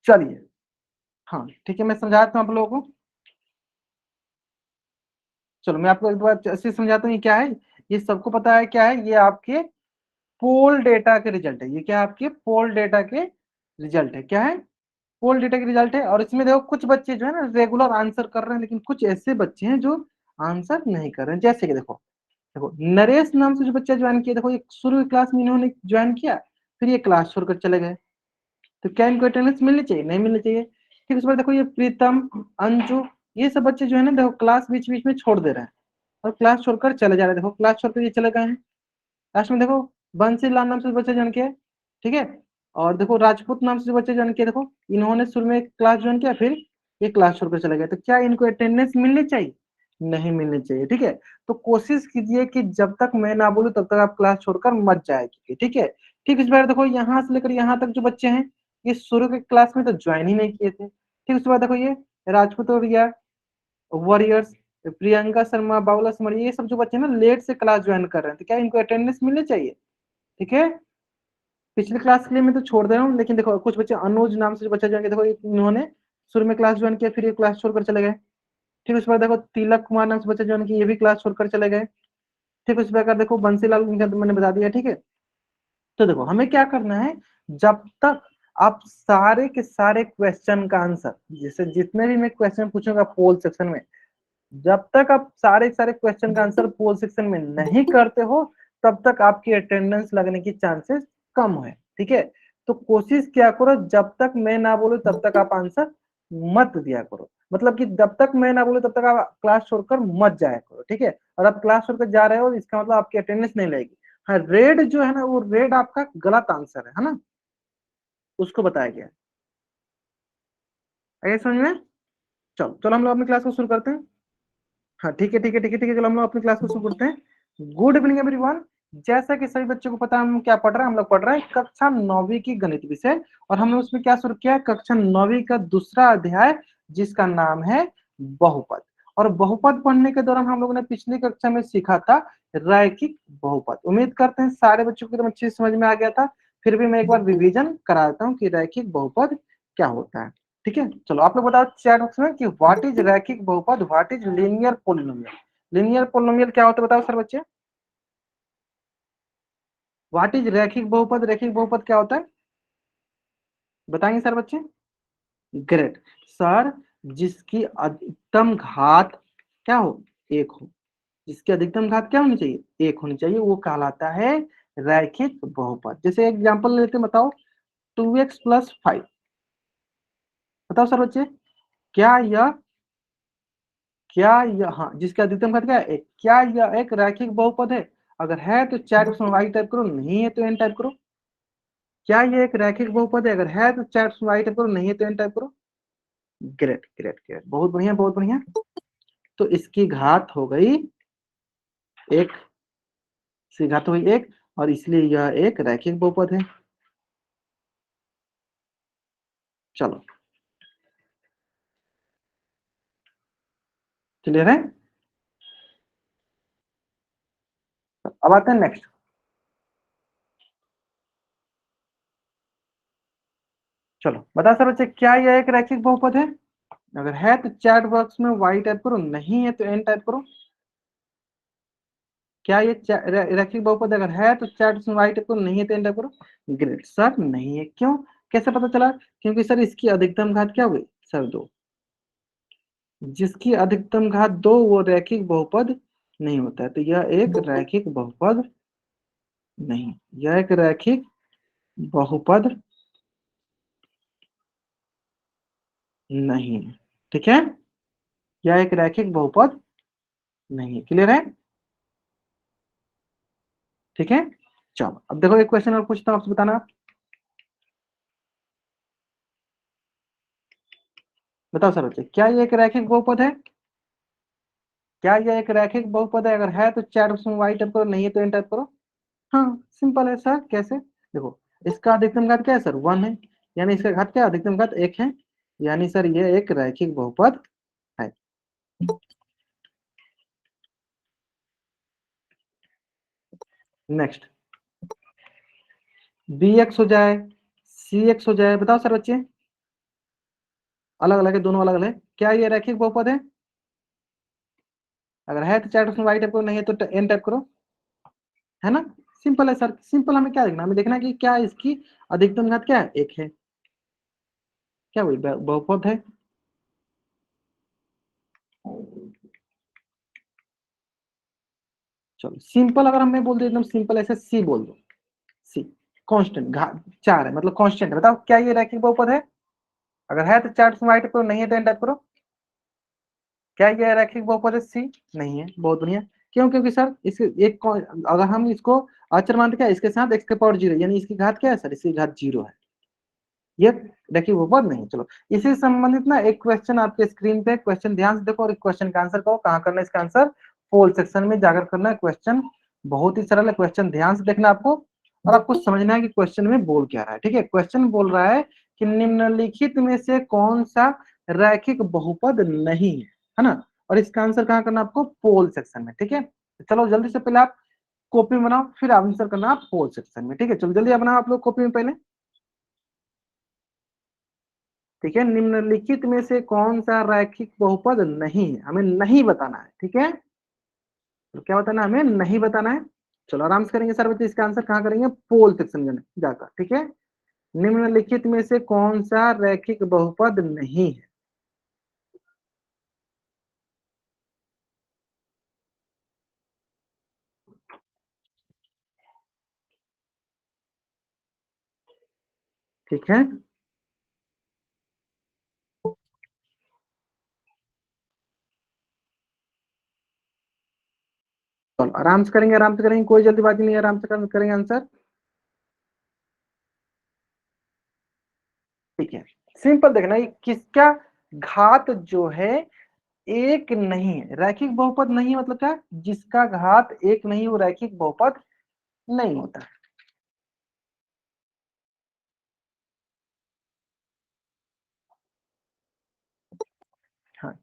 चलिए, हाँ ठीक है, मैं समझाता हूँ आप लोगों को। चलो मैं आपको एक बार ऐसे समझाता हूँ, ये क्या है, ये सबको पता है क्या है, ये आपके पोल डेटा के रिजल्ट है। ये क्या है, आपके पोल डेटा के रिजल्ट है। क्या है, पोल डेटा के रिजल्ट है। और इसमें देखो कुछ बच्चे जो है ना रेगुलर आंसर कर रहे हैं, लेकिन कुछ ऐसे बच्चे हैं जो आंसर नहीं कर रहे हैं। जैसे कि देखो, नरेश नाम से जो बच्चा ज्वाइन किया, देखो एक शुरू की क्लास में इन्होंने ज्वाइन किया, फिर ये क्लास छोड़कर चले गए, तो क्या इनको अटेंडेंस मिलनी चाहिए? नहीं मिलनी चाहिए। ठीक, उसके बाद देखो ये प्रीतम, अंजू, ये सब बच्चे जो है ना देखो क्लास बीच बीच में छोड़ दे रहे हैं और क्लास छोड़कर चले जा रहे हैं। देखो क्लास छोड़कर ये चले गए हैं। लास्ट में देखो बंसी लाल नाम से बच्चा ज्वाइन किया, ठीक है। और देखो राजपूत नाम से जो बच्चे ज्वाइन किया, देखो इन्होंने शुरू में क्लास ज्वाइन किया, फिर ये क्लास छोड़कर चले गए, तो क्या इनको अटेंडेंस मिलनी चाहिए? नहीं मिलनी चाहिए। ठीक है, तो कोशिश कीजिए कि जब तक मैं ना बोलूं तब तक आप क्लास छोड़कर मत जाएगी। ठीक है। ठीक, इस बार देखो यहाँ से लेकर यहाँ तक जो बच्चे हैं, ये शुरू के क्लास में तो ज्वाइन ही नहीं किए थे। ठीक, उसके बाद देखो ये राजपूत और या वॉरियर्स, प्रियंका शर्मा, बाबुला समर, ये सब जो बच्चे ना लेट से क्लास ज्वाइन कर रहे हैं, तो क्या इनको अटेंडेंस मिलनी चाहिए? ठीक है, पिछले क्लास के लिए मैं तो छोड़ दे रहा हूँ, लेकिन देखो कुछ बच्चे, अनुज नाम से जो बच्चा ज्वाइन किया, देखो इन्होंने शुरू में क्लास ज्वाइन किया, फिर ये क्लास छोड़कर चले गए। ठीक, उसके बाद देखो तिलक कुमार नाम से बच्चा ज्वाइन किया, ये भी क्लास छोड़कर चले गए। ठीक, उस प्रकार देखो बंसीलाल, इनका तो मैंने बता दिया। ठीक है, तो देखो हमें क्या करना है, जब तक आप सारे के सारे क्वेश्चन का आंसर, जैसे जितने भी मैं क्वेश्चन पूछूंगा पोल सेक्शन में, जब तक आप सारे सारे क्वेश्चन का आंसर पोल सेक्शन में नहीं करते हो, तब तक आपकी अटेंडेंस लगने की चांसेस कम है। ठीक है, तो कोशिश क्या करो, जब तक मैं ना बोलूं तब तक आप आंसर मत दिया करो। मतलब कि जब तक मैं ना बोलूं तब तक आप क्लास छोड़कर मत जाया करो। ठीक है, और आप क्लास छोड़कर जा रहे हो, इसका मतलब आपकी अटेंडेंस नहीं लगेगी। हाँ, रेड जो है ना, वो रेड आपका गलत आंसर है ना, उसको बताया गया है। आइए समझ में। चलो चलो हम लोग अपनी क्लास को शुरू करते हैं। हाँ ठीक है ठीक है ठीक है ठीक है, चलो हम लोग अपनी क्लास को शुरू करते हैं। Good evening everyone. जैसा कि सभी बच्चों को पता है, हम क्या पढ़ रहे हैं, हम लोग पढ़ रहे हैं कक्षा 9वीं की गणित विषय, और हमने उसमें क्या शुरू किया है, कक्षा 9वीं का दूसरा अध्याय, जिसका नाम है बहुपद। और बहुपद पढ़ने के दौरान हम लोगों ने पिछली कक्षा में सीखा था रैखिक बहुपद। उम्मीद करते हैं सारे बच्चों को एकदम अच्छे से समझ में आ गया था। फिर भी मैं एक बार रिवीजन करा देता हूँ कि रैखिक बहुपद क्या होता है। ठीक है, चलो आप लोग बताओ चैट बॉक्स में कि व्हाट इज रैखिक बहुपद, what is linear polynomial. Linear polynomial क्या होता है बताओ सर बच्चे। व्हाट इज रैखिक बहुपद, रैखिक बहुपद क्या होता है, बताएंगे सर बच्चे। ग्रेट सर, जिसकी अधिकतम घात क्या हो, एक हो। जिसकी अधिकतम घात क्या होनी चाहिए, एक होनी चाहिए, वो कहलाता है रैखिक बहुपद। जैसे एग्जांपल लेते हैं, बताओ 2x + 5। बताओ सर बच्चे, क्या यह हाँ, जिसका अधिकतम घात क्या है, एक, क्या यह एक रैखिक बहुपद है? अगर है तो चैट बॉक्स में वाई टाइप करो, नहीं है तो एन टाइप करो। क्या ये एक रैखिक बहुपद है? अगर है तो चैट बॉक्स में वाई टाइप करो, नहीं है तो एन टाइप करो। ग्रेट ग्रेट ग्रेट, बहुत बढ़िया बहुत बढ़िया। तो इसकी घात हो गई एक, इसकी घात हो गई एक, और इसलिए यह एक रैखिक बहुपद है। चलो क्लियर है। अब आते हैं नेक्स्ट। चलो बता सर बच्चे, क्या यह एक रैखिक बहुपद है? अगर है तो चैट बॉक्स में वाई टाइप करो, नहीं है तो एन टाइप करो। क्या ये रैखिक बहुपद अगर है तो चैट बॉक्स में वाई टाइप करो, नहीं है तो एन टाइप करो। ग्रेट सर, नहीं है क्यों, कैसे पता चला? क्योंकि सर इसकी अधिकतम घात क्या हुई सर, दो। जिसकी अधिकतम घात दो वो रैखिक बहुपद नहीं होता है, तो यह एक रैखिक बहुपद नहीं, यह एक रैखिक बहुपद नहीं। ठीक है, यह एक रैखिक बहुपद नहीं। क्लियर है, ठीक है। चलो अब देखो एक क्वेश्चन और पूछता हूँ, आपसे बताना। बताओ सर बच्चे, क्या ये एक रैखिक बहुपद है? क्या यह एक रैखिक बहुपद है? अगर है तो चैट बॉक्स में वाई टाइप करो, नहीं है तो एन टाइप करो। हाँ सिंपल है सर, कैसे? देखो इसका अधिकतम घात क्या है सर, 1 है, यानी इसका घात क्या, अधिकतम घात 1 है, यानी सर ये एक रैखिक बहुपद है। नेक्स्ट, bx हो जाए, cx हो जाए, बताओ सर बच्चे। अलग अलग है, दोनों अलग अलग है। क्या ये रैखिक बहुपद है? अगर है तो चैट बॉक्स में वाई टाइप करो, नहीं है तो एन टाइप करो, है ना। सिंपल है सर, सिंपल। हमें क्या देखना, हमें देखना है कि क्या इसकी अधिकतम घात क्या है, एक है। क्या वही बहुपद है। चलो सिंपल, अगर हमें बोल दे एकदम सिंपल ऐसे सी बोल दो, सी कांस्टेंट घात 4 है, मतलब कांस्टेंट है। बताओ क्या ये रैखिक बहुपद है? अगर है तो चार्ट में वाइट करो, नहीं है तो एन टाइप करो। क्या ये रैखिक बहुपद है? सी नहीं है। बहुत बढ़िया। क्यों? क्योंकि सर इसके अगर हम इसको अचर मानते, क्या इसके साथ एक्स के पावर जीरो, यानी इसकी घात क्या है सर? इसकी घात जीरो है। ये देखिए बहुपद नहीं। चलो इसी से संबंधित ना एक क्वेश्चन आपके स्क्रीन पे, क्वेश्चन ध्यान से देखो और क्वेश्चन का आंसर करो। कहाँ करना है इसका आंसर? पोल सेक्शन में जाकर करना है। क्वेश्चन बहुत ही सरल है, क्वेश्चन ध्यान से देखना आपको, और आपको समझना है कि क्वेश्चन में बोल क्या रहा है। ठीक है, क्वेश्चन बोल रहा है कि निम्नलिखित में से कौन सा रैखिक बहुपद नहीं है ना। और इसका आंसर कहाँ करना आपको? पोल सेक्शन में। ठीक है, तो चलो जल्दी से पहले आप कॉपी में बनाओ, फिर आंसर करना आप पोल सेक्शन में। ठीक है, चलो जल्दी बनाओ आप लोग कॉपी में पहले। ठीक है, निम्नलिखित में से कौन सा रैखिक बहुपद नहीं है, हमें नहीं बताना है। ठीक है, तो क्या बताना है? हमें नहीं बताना है। चलो आराम से करेंगे सर बच्चे, इसका आंसर कहाँ करेंगे? पोल सेक्शन में जाकर। ठीक है, निम्नलिखित में से कौन सा रैखिक बहुपद नहीं है? ठीक है, चलो आराम से करेंगे, आराम से करेंगे, कोई जल्दीबाजी नहीं है, आराम से करेंगे आंसर। ठीक है, सिंपल देखना, ये किसका घात जो है एक नहीं है, रैखिक बहुपद नहीं, मतलब क्या? जिसका घात एक नहीं वो रैखिक बहुपद नहीं होता। हाँ,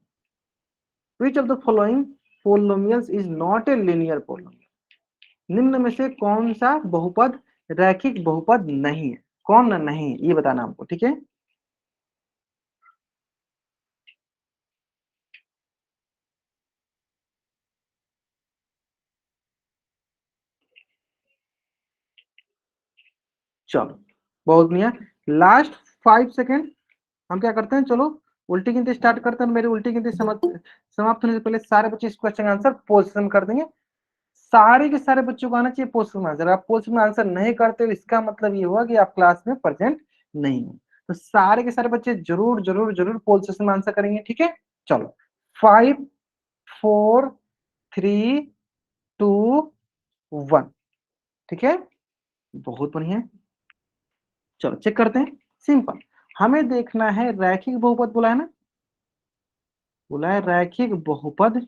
which of the following polynomials is not a linear polynomial? निम्न में से कौन सा बहुपद रैखिक बहुपद नहीं है? कौन नहीं, ये बताना हमको। ठीक है, चलो बहुत बढ़िया। लास्ट 5 सेकेंड हम क्या करते हैं, चलो उल्टी गिनती स्टार्ट करते हैं। मेरी उल्टी गिनती समाप्त होने से पहले सारे बच्चे इस क्वेश्चन का आंसर पोस्टन कर देंगे। सारे के सारे बच्चों को आना चाहिए पोस्ट में आंसर। आप पोस्ट में आंसर नहीं करते हो, इसका मतलब ये हुआ कि आप क्लास में प्रेजेंट नहीं हो। तो सारे के सारे बच्चे जरूर जरूर जरूर पोल सेशन में आंसर करेंगे। ठीक है, चलो 5 4 3 2 1। ठीक है, बहुत बढ़िया। चलो चेक करते हैं। सिंपल, हमें देखना है रैखिक बहुपद, बोला है ना, बोला है रैखिक बहुपद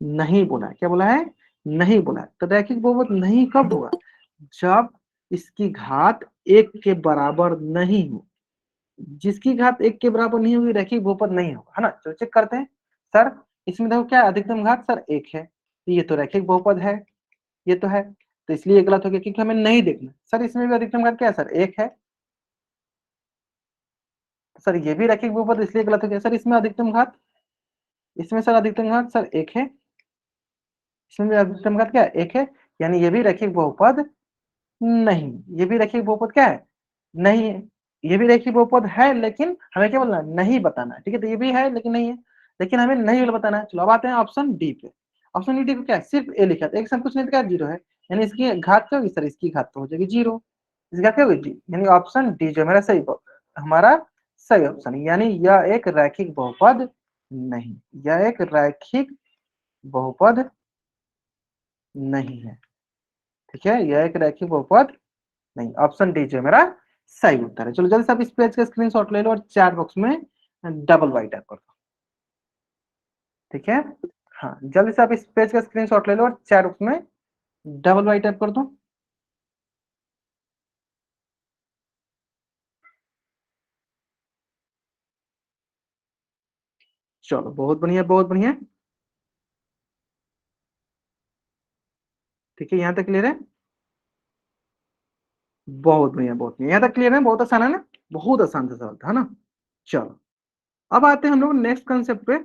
नहीं, बोला है क्या? बोला है नहीं, बोला है। तो रैखिक बहुपद नहीं कब होगा? जब इसकी घात एक के बराबर नहीं हो। जिसकी घात एक के बराबर नहीं होगी रैखिक बहुपद नहीं होगा, है ना। चलो चेक करते हैं। सर इसमें देखो क्या है? अधिकतम घात सर एक है, तो ये तो रैखिक बहुपद है, ये तो है। तो इसलिए ये गलत हो गया, क्योंकि हमें नहीं देखना। सर इसमें भी अधिकतम घात क्या है सर? एक है। तो सर ये भी रैखिक बहुपद, इसलिए गलत हो गया। सर इसमें अधिकतम घात, इसमें सर अधिकतम घात सर एक है, इसमें भी अधिकतम घात क्या है? एक है, यानी ये भी रैखिक बहुपद नहीं। ये भी रैखिक बहुपद क्या है? नहीं है। ये भी रैखिक बहुपद है, लेकिन हमें क्या बोलना है? नहीं बताना है। ठीक है, तो ये भी है लेकिन नहीं है, लेकिन हमें नहीं बताना है। चलो अब आते हैं ऑप्शन डी पे। ऑप्शन डी को क्या है? सिर्फ ए लिखा था, एक सब कुछ नहीं लिखा, जीरो है। यानी इसकी घात क्या होगी सर? इसकी घात तो हो जाएगी जीरो। इसकी घात क्या होगी? डी। यानी ऑप्शन डी जो हमारा सही, हमारा सही ऑप्शन है। यानी यह एक रैखिक बहुपद नहीं, यह एक रैखिक बहुपद नहीं है। ठीक है, यह एक रैखिक बहुपद नहीं। ऑप्शन डी जो मेरा सही उत्तर है। चलो जल्दी से आप इस पेज का स्क्रीनशॉट ले लो और चैट बॉक्स में डबल वाई टाइप कर दो। ठीक है, हाँ जल्दी से आप इस पेज का स्क्रीनशॉट ले लो और चैट बॉक्स में डबल वाई टाइप कर दो। चलो बहुत बढ़िया, बहुत बढ़िया। ठीक है, यहाँ तक क्लियर है? बहुत बढ़िया, बहुत बढ़िया, यहाँ तक क्लियर है। बहुत आसान है ना, बहुत आसान सा सवाल था ना। चलो अब आते हैं हम लोग नेक्स्ट कंसेप्ट पे।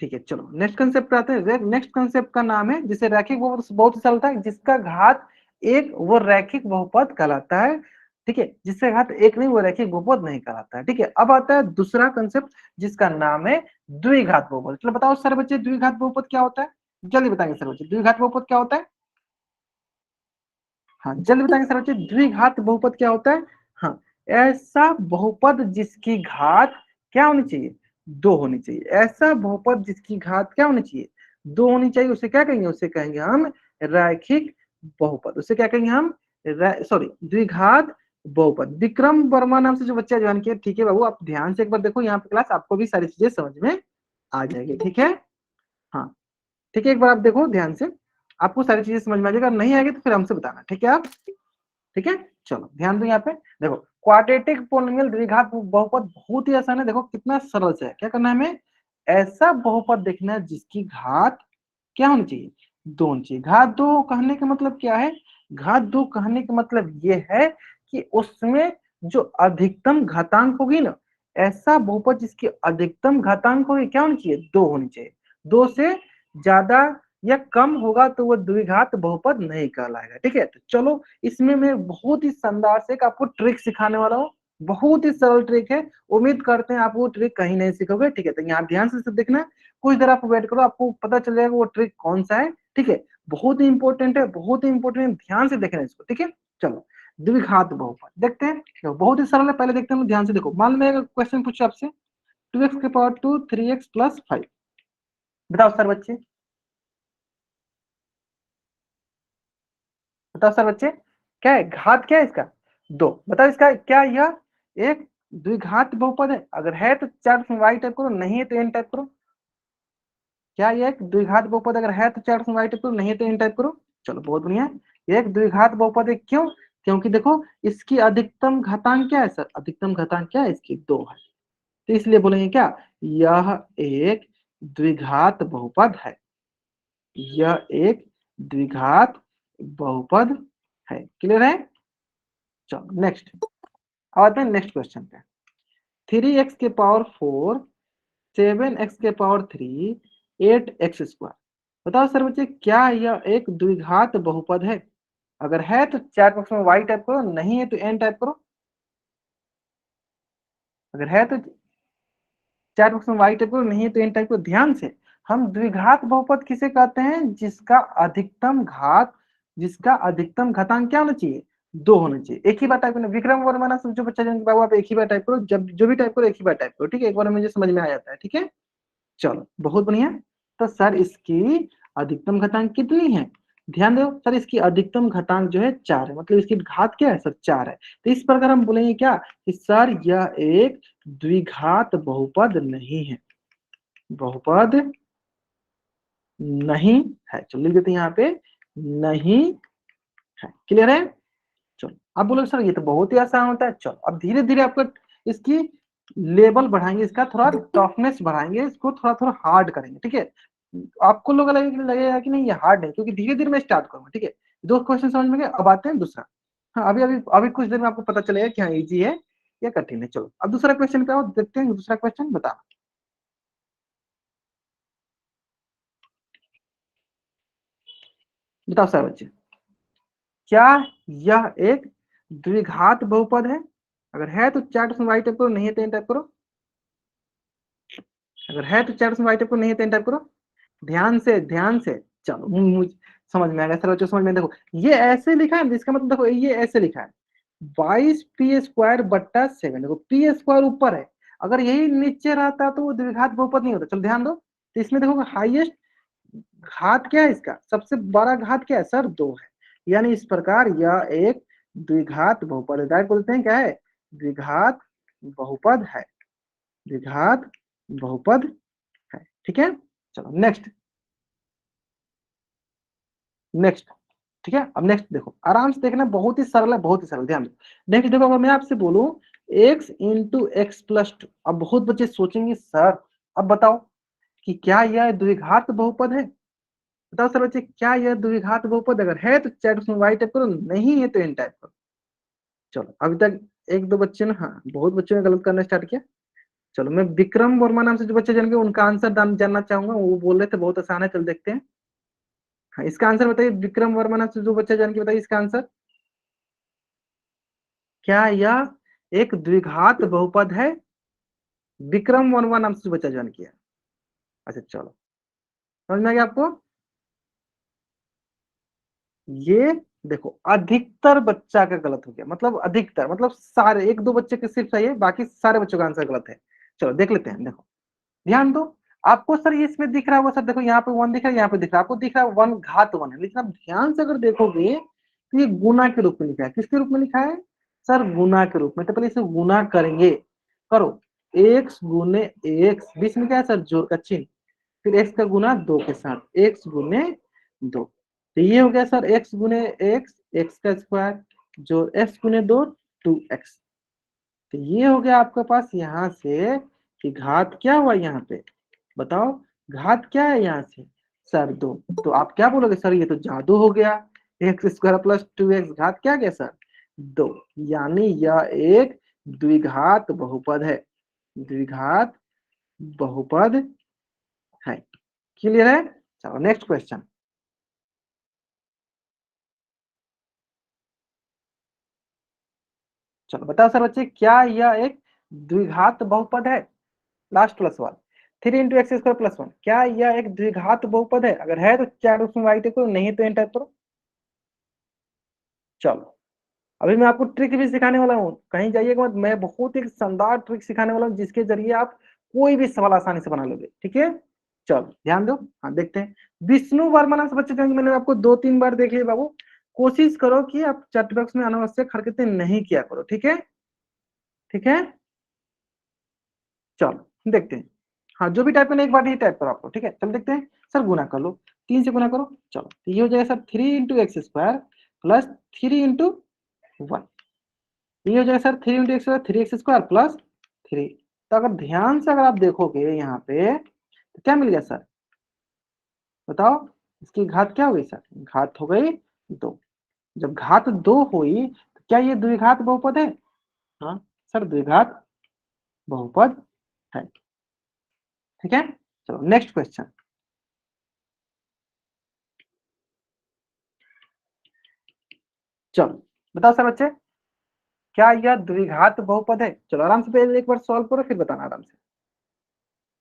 ठीक है, चलो नेक्स्ट कंसेप्ट पे आते हैं। नेक्स्ट कंसेप्ट का नाम है, जिसे रैखिक बहुपद बहुत सरल था, जिसका घात एक वो रैखिक बहुपद कहलाता है। ठीक है, जिससे घात एक नहीं वो रैखिक बहुपद नहीं कहलाता है। ठीक है, अब आता है दूसरा कंसेप्ट, जिसका नाम है द्विघात बहुपद। चलो बताओ सर बच्चे, द्विघात बहुपद क्या होता है? जल्दी बताएंगे सर बच्चे, द्विघात बहुपद क्या होता है? हाँ जल्दी बताएंगे सर बच्चे, द्विघात बहुपद क्या होता है? हाँ, ऐसा बहुपद जिसकी घात क्या होनी चाहिए? दो होनी चाहिए। ऐसा बहुपद जिसकी घात क्या होनी चाहिए? दो होनी चाहिए। उसे क्या कहेंगे? उसे कहेंगे हम रैखिक बहुपद। उसे क्या कहेंगे हम? सॉरी, द्विघात बहुपद। विक्रम वर्मा नाम से जो बच्चा ज्वाइन किया, ठीक है बाबू, आप ध्यान से एक बार देखो यहाँ पे क्लास, आपको भी सारी चीजें समझ में आ जाएगी। ठीक है, हाँ ठीक है, एक बार आप देखो ध्यान से, आपको सारी चीजें समझ में आ जाएगा। नहीं आएगी तो फिर हमसे बताना, ठीक है आप? ठीक है, चलो ध्यान दो यहाँ पे। देखो, क्वाड्रेटिक पोलिनोमियल द्विघात बहुपद बहुत ही आसान है। देखो कितना सरल से है। क्या करना है हमें? ऐसा बहुपद देखना है जिसकी घात क्या होनी चाहिए? दो होनी चाहिए। घात दो कहने का मतलब क्या है? घात दो कहने का मतलब ये है कि उसमें जो अधिकतम घातांक होगी ना, ऐसा बहुपद जिसकी अधिकतम घातांक होगी क्या होनी चाहिए? दो होनी चाहिए। दो से ज्यादा या कम होगा तो वो द्विघात बहुपद नहीं कहलाएगा। ठीक है, तो चलो इसमें मैं बहुत ही शानदार से एक आपको ट्रिक सिखाने वाला हूँ। बहुत ही सरल ट्रिक है, उम्मीद करते हैं आप वो ट्रिक कहीं नहीं सीखोगे। ठीक है, तो यहाँ ध्यान से देखना, कुछ देर आप वेट करो, आपको पता चल जाएगा वो ट्रिक कौन सा है। ठीक है, बहुत ही इंपॉर्टेंट है, बहुत ही इंपॉर्टेंट, ध्यान से देखना इसको। ठीक है, चलो द्विघात बहुपद देखते हैं। देखो, बहुत ही सरल है, पहले देखते हैं, ध्यान से देखो। मान लो क्वेश्चन पूछो आपसे, 2x⁻2 3x+5, बताओ सर बच्चे, बताओ सर बच्चे, क्या है घात? क्या है इसका? दो। बताओ इसका क्या, यह एक द्विघात बहुपद है? अगर है तो चार वाई टाइप करो, नहीं है तो एन टाइप करो। क्या ये एक द्विघात बहुपद अगर है तो चार वाई टाइप करो, नहीं है तो एन टाइप करो। चलो बहुत बढ़िया, ये एक द्विघात बहुपद है। क्यों? क्योंकि देखो इसकी अधिकतम घातांक क्या है सर? अधिकतम घातांक क्या है इसकी? दो है। तो इसलिए बोलेंगे क्या? यह एक द्विघात बहुपद है। यह एक द्विघात बहुपद है। क्लियर है? चलो नेक्स्ट, आते हैं नेक्स्ट क्वेश्चन पे। 3x⁴, 7x⁻3, 8x²। बताओ सर बच्चे, क्या यह एक द्विघात बहुपद है? अगर है तो चार पक्ष में वाई टाइप करो, नहीं है तो एन टाइप करो। अगर है तो चार पक्ष में वाई टाइप करो, नहीं है तो एन टाइप करो। ध्यान से, हम द्विघात बहुपद किसे कहते हैं? जिसका अधिकतम घात, जिसका अधिकतम घातांक क्या होना चाहिए? दो होना चाहिए। एक ही बार टाइप करना, विक्रम वर्मा ना समझो बच्चा, बाबू आप एक ही बार टाइप करो, जब जो भी टाइप करो एक ही बार टाइप करो। ठीक है, एक बार मुझे समझ में आ जाता है। ठीक है, चलो बहुत बढ़िया। तो सर इसकी अधिकतम घातांक कितनी है? ध्यान दो सर, इसकी अधिकतम घातांक जो है चार है, मतलब इसकी घात क्या है सर? चार है। तो इस प्रकार हम बोलेंगे क्या कि सर यह एक द्विघात बहुपद नहीं है, बहुपद नहीं है। चलो लिख देते हैं यहाँ पे, नहीं है। क्लियर है? चलो अब बोलो सर ये तो बहुत ही आसान होता है। चलो अब धीरे धीरे आपको इसकी लेवल बढ़ाएंगे, इसका थोड़ा टफनेस बढ़ाएंगे, इसको थोड़ा थोड़ा हार्ड करेंगे। ठीक है, आपको लोग लगेगा कि नहीं ये हार्ड है, क्योंकि धीरे धीरे मैं स्टार्ट करूंगा। ठीक है, दो क्वेश्चन समझ में गए, अब आते हैं दूसरा। हाँ अभी अभी अभी कुछ देर में आपको पता चलेगा कि हाँ इजी है या कठिन है। चलो अब दूसरा क्वेश्चन पे आओ, देखते हैं दूसरा क्वेश्चन। बता, बताओ सर बच्चे, क्या यह एक द्विघात बहुपद है? अगर है तो चार्ट में वाई टाइप करो, नहीं है तो एन टाइप करो। अगर है तो चार्ट में वाई टाइप करो, नहीं है तो एन टाइप करो। ध्यान से, ध्यान से। चलो मुझे समझ में आ गया सर बच्चों, समझ में। देखो ये ऐसे लिखा है, इसका मतलब देखो ये ऐसे लिखा है, 22p² / 7। देखो p² ऊपर है, अगर यही नीचे रहता तो वो द्विघात बहुपद नहीं होता। चलो ध्यान दो, तो इसमें देखो हाईएस्ट घात क्या है? इसका सबसे बड़ा घात क्या है सर? दो है। यानी इस प्रकार यह एक द्विघात बहुपद है। डायरेक्ट बोलते हैं क्या है? द्विघात बहुपद है, द्विघात बहुपद है। ठीक है, चलो नेक्स्ट, नेक्स्ट। ठीक है, अब नेक्स्ट देखो, आराम से देखना, बहुत ही सरल है, बहुत ही सरल, ध्यान दो। नेक्स्ट देखो, अगर मैं आपसे बोलूं x × x+2, अब बहुत बच्चे सोचेंगे सर अब बताओ कि क्या यह द्विघात बहुपद है? बताओ सर बच्चे, क्या यह द्विघात बहुपद? अगर है तो चैट में वाई टाइप करो, नहीं है तो एन टाइप करो। चलो अभी तक एक दो बच्चे ने, हाँ बहुत बच्चों ने गलत करना स्टार्ट किया। चलो मैं विक्रम वर्मा नाम से जो बच्चे जान गए उनका आंसर जानना चाहूंगा, वो बोल रहे थे बहुत आसान है, चल देखते हैं। हाँ इसका आंसर बताइए, विक्रम वर्मा नाम से जो बच्चा जान के बताइए इसका आंसर। क्या यह एक द्विघात बहुपद है? विक्रम वर्मा नाम से जो बच्चा जान किया। अच्छा चलो, समझ में आ गया आपको? ये देखो अधिकतर बच्चा का गलत हो गया, मतलब अधिकतर मतलब सारे, एक दो बच्चे के सिर्फ सही है, बाकी सारे बच्चों का आंसर गलत है। चलो देख लेते हैं, देखो ध्यान दो। आपको सर ये इसमें दिख रहा होगा सर, देखो यहाँ पे वन दिख रहा है, यहाँ पे दिख रहा है, आपको दिख रहा है वन घात वन है, लेकिन आप ध्यान से अगर देखोगे तो ये गुना के रूप में लिखा है। किसके रूप में लिखा है सर? गुना के रूप में। तो पहले इसे गुना करेंगे, करो। एक्स गुने एक्स, बीच में क्या है सर? जोड़ का चिन्ह। फिर एक्स का गुना दो के साथ, एक्स गुने दो। तो ये हो गया सर एक्स गुने एक्स, एक्स का स्क्वायर, जो एक्स गुने दो, टू एक्स। तो ये हो गया आपके पास यहाँ से कि घात क्या हुआ यहाँ पे, बताओ घात क्या है यहाँ से? सर दो। तो आप क्या बोलोगे सर? ये तो जादू हो गया, x square plus two x घात क्या गया सर? दो। यानी यह एक द्विघात बहुपद है, द्विघात बहुपद है। क्लियर है? चलो नेक्स्ट क्वेश्चन। चलो बताओ सर बच्चे, क्या यह एक द्विघात बहुपद है? Last plus one, three into x square plus one, क्या यह एक द्विघात बहुपद है? अगर है तो चार उसमें वाई करो, नहीं तो एंटर करो। चलो अभी मैं आपको ट्रिक भी सिखाने वाला हूँ, कहीं जाइएगा मत, मैं बहुत ही शानदार ट्रिक सिखाने वाला हूँ जिसके जरिए आप कोई भी सवाल आसानी से बना लोगे, ठीक है? चलो ध्यान दो, हाँ देखते हैं। विष्णु वर्मा नाम से बच्चे जाएंगे, मैंने आपको दो तीन बार देखिए बाबू, कोशिश करो कि आप चैट बॉक्स में अनावश्यक हरकतें नहीं किया करो, ठीक है? ठीक है, चलो देखते हैं। हाँ जो भी टाइप करना एक बार ही टाइप करो आपको, ठीक है? चलो देखते हैं। सर गुना कर लो, तीन से गुना करो। चलो तो ये हो जाएगा sir three into x square plus three into one. ये हो जाएगा sir three into x square, three x square plus three. तो अगर ध्यान से अगर आप देखोगे यहाँ पे तो क्या मिल गया सर? बताओ, इसकी घात क्या हो गई सर? घात हो गई दो। जब घात दो हुई तो क्या ये द्विघात बहुपद है? हाँ सर द्विघात बहुपद है। ठीक है, चलो नेक्स्ट क्वेश्चन। चलो बताओ सर बच्चे, क्या यह द्विघात बहुपद है? चलो आराम से पहले एक बार सॉल्व करो फिर बताना आराम से।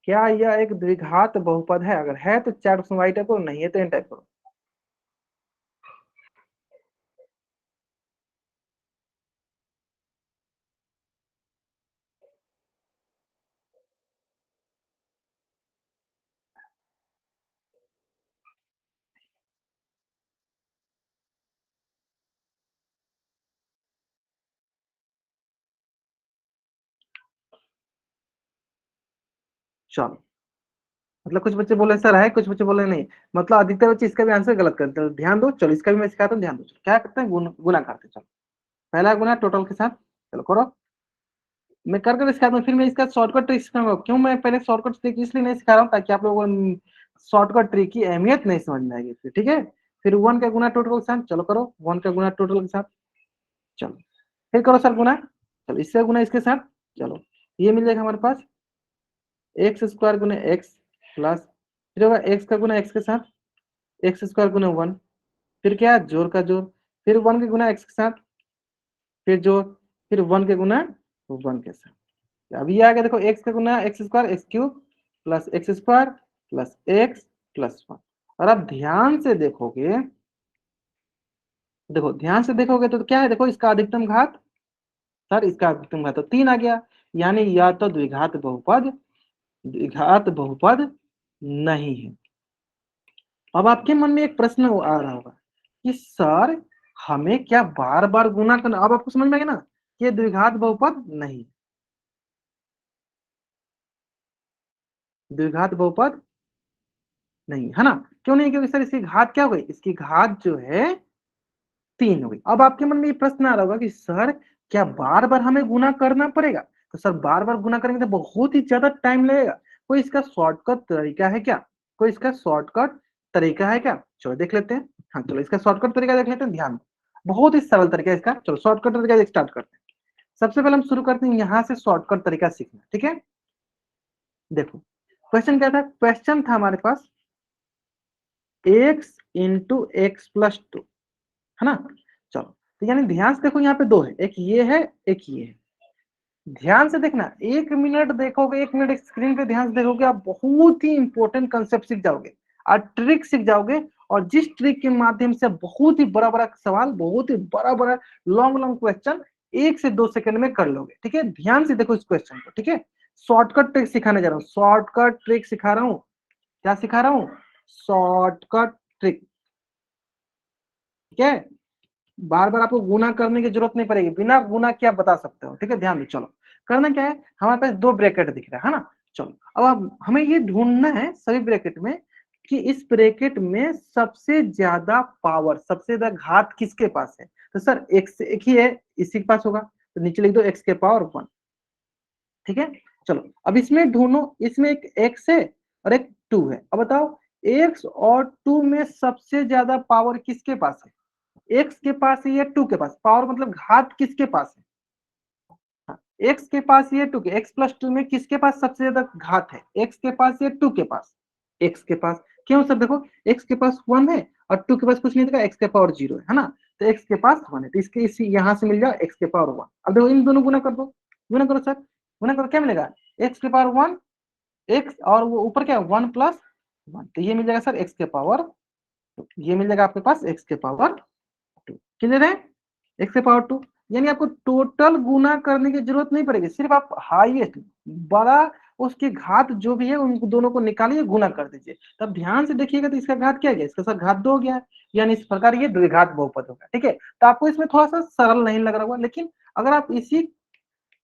क्या यह एक द्विघात बहुपद है? अगर है तो चैट ऑप्शन वाई टाइप करो, नहीं है तो एन टाइप करो। चलो मतलब कुछ बच्चे बोले सर है, कुछ बच्चे बोले नहीं, मतलब अधिकतर बच्चे इसका भी आंसर गलत करते हैं। ध्यान दो, चलो इसका भी मैं सिखाता हूँ, ध्यान दो। क्या करते हैं? गुना करते हैं। चलो पहला गुना टोटल के साथ, चलो करो। मैं कर कर सिखाता हूँ, फिर मैं इसका शॉर्टकट ट्रिक सिखाऊंगा। क्यों मैं पहले शॉर्टकट ट्रिक इसलिए नहीं सिखा रहा हूँ ताकि आप लोगों को शॉर्टकट ट्रिक की अहमियत नहीं समझ में आएगी फिर, ठीक है? फिर वन का गुना टोटल के साथ, चलो करो वन का गुना टोटल के साथ। चलो फिर करो सर गुना, चलो इससे गुना इसके साथ। चलो ये मिल जाएगा हमारे पास एक्स स्क्वायर गुना एक्स प्लस, फिर होगा एक्स का गुना एक्स के साथ, एक्स स्क्वायर गुना वन, फिर क्या है? जोड़ का जोड़, फिर वन के गुना एक्स के साथ, फिर जोड़, फिर वन के गुना वन के साथ। अब ये आ गया देखो, एक्स का गुना x square, x cube plus x square plus x plus one. और अब ध्यान से देखोगे, देखो ध्यान से देखोगे तो क्या है? देखो इसका अधिकतम घात, सर इसका अधिकतम घात तो तीन आ गया, यानी या तो द्विघात बहुपद, द्विघात बहुपद नहीं है। अब आपके मन में एक प्रश्न आ रहा होगा कि सर हमें क्या बार बार गुना करना? अब आपको समझ में आ गया ना कि ये द्विघात बहुपद नहीं, द्विघात बहुपद नहीं है ना? क्यों नहीं? क्योंकि सर इसकी घात क्या हो गई? इसकी घात जो है तीन हो गई। अब आपके मन में ये प्रश्न आ रहा होगा कि सर क्या बार बार हमें गुना करना पड़ेगा? तो सर बार बार गुना करेंगे तो बहुत ही ज्यादा टाइम लगेगा। कोई इसका शॉर्टकट तरीका है क्या? कोई इसका शॉर्टकट तरीका है क्या? चलो देख लेते हैं। हाँ चलो इसका शॉर्टकट तरीका देख लेते हैं, ध्यान दो। बहुत ही सरल तरीका है इसका। चलो शॉर्टकट तरीका स्टार्ट करते हैं। सबसे पहले हम शुरू करते हैं यहाँ से शॉर्टकट तरीका सीखना, ठीक है। देखो क्वेश्चन क्या था, क्वेश्चन था हमारे पास x into x plus two, है ना। चलो तो यानी ध्यान से देखो, यहाँ पे दो है, एक ये है एक ये है। ध्यान से देखना, 1 मिनट देखोगे, 1 मिनट स्क्रीन पे ध्यान से देखोगे, आप बहुत ही इंपॉर्टेंट कंसेप्ट सीख जाओगे और ट्रिक सीख जाओगे। और जिस ट्रिक के माध्यम से बहुत ही बड़ा बड़ा सवाल, बहुत ही बड़ा बड़ा लॉन्ग लॉन्ग क्वेश्चन 1 से 2 सेकंड में कर लोगे, ठीक है। ध्यान से देखो इस क्वेश्चन को, ठीक है। शॉर्टकट ट्रिक सिखाने जा रहा हूँ, शॉर्टकट ट्रिक सिखा रहा हूँ। क्या सिखा रहा हूँ? शॉर्टकट ट्रिक, ठीक है। बार बार आपको गुना करने की जरूरत नहीं पड़ेगी, बिना गुना के आप बता सकते हो, ठीक है। ध्यान दो। चलो करना क्या है, हमारे पास 2 ब्रैकेट दिख रहा है ना। चलो अब आप हमें ये ढूंढना है सभी ब्रैकेट में कि इस ब्रैकेट में सबसे ज्यादा पावर, सबसे ज्यादा घात किसके पास है। तो सर एक्स एक ही है, इसी के पास होगा, तो नीचे लिख दो एक्स के पावर 1, ठीक है। चलो अब इसमें ढूंढो, इसमें एक एक्स है और एक 2 है। अब बताओ एक्स और 2 में सबसे ज्यादा पावर किसके पास है? एक्स के पास है या 2 के पास? पावर मतलब घात किसके पास है? एक्स के पास ये 2 के, एक्स प्लस 2 में किसके पास सबसे ज्यादा घात है? एक्स के पास या 2 के पास? एक्स के पास। क्यों सर? देखो एक्स के पास 1 है और 2 के पास कुछ नहीं देगा, एक्स के पावर 0 है ना। तो एक्स के पास 1 है, तो इसके इसी यहाँ से मिल जाओ एक्स के पावर 1। अब देखो इन दोनों गुना कर दो, गुना करो सर, गुना करो, क्या मिलेगा? एक्स के पावर 1, एक्स और वो ऊपर क्या है 1 प्लस 1, तो ये मिल जाएगा सर एक्स के पावर, ये मिल जाएगा आपके पास एक्स के पावर 2। क्लियर है? एक्स के पावर 2, यानी आपको टोटल गुना करने की जरूरत नहीं पड़ेगी, सिर्फ आप हाईएस्ट बड़ा उसकी घात जो भी है उन दोनों को निकालिए, गुना कर दीजिए। तब ध्यान से देखिएगा तो इसका घात क्या गया, इसका सर घात 2 हो गया है, यानी इस प्रकार ये द्विघात बहुपद होगा, ठीक है। तो आपको इसमें थोड़ा सा सरल नहीं लग रहा होगा, लेकिन अगर आप इसी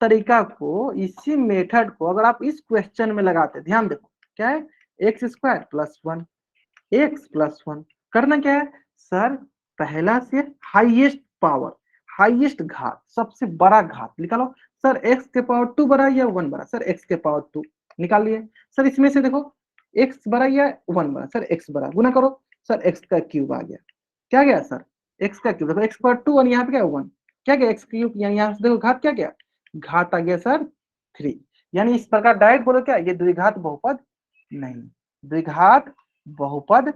तरीका को, इसी मेथड को अगर आप इस क्वेश्चन में लगाते, ध्यान देखो क्या है, x square plus 1, x plus 1, करना क्या है सर, पहला से हाईएस्ट पावर, हाईएस्ट घात, सबसे बड़ा घात निकालो। सर एक्स के पावर 2 बड़ा या 1 बड़ा? सर एक्स के पावर 2 निकाल लिए। सर इसमें से देखो एक्स बड़ा या 1 बड़ा? सर एक्स बड़ा, गुना करो। सर एक्स का क्यूब आ गया, क्या गया सर? एक्स का क्यूब। देखो एक्स पावर 2 और यहाँ पे क्या 1, क्या गया एक्स क्यूब, यानी यहाँ से देखो घात क्या गया, घात आ गया सर 3। यानी इस प्रकार डायरेक्ट बोलो क्या, ये द्विघात बहुपद नहीं, द्विघात बहुपद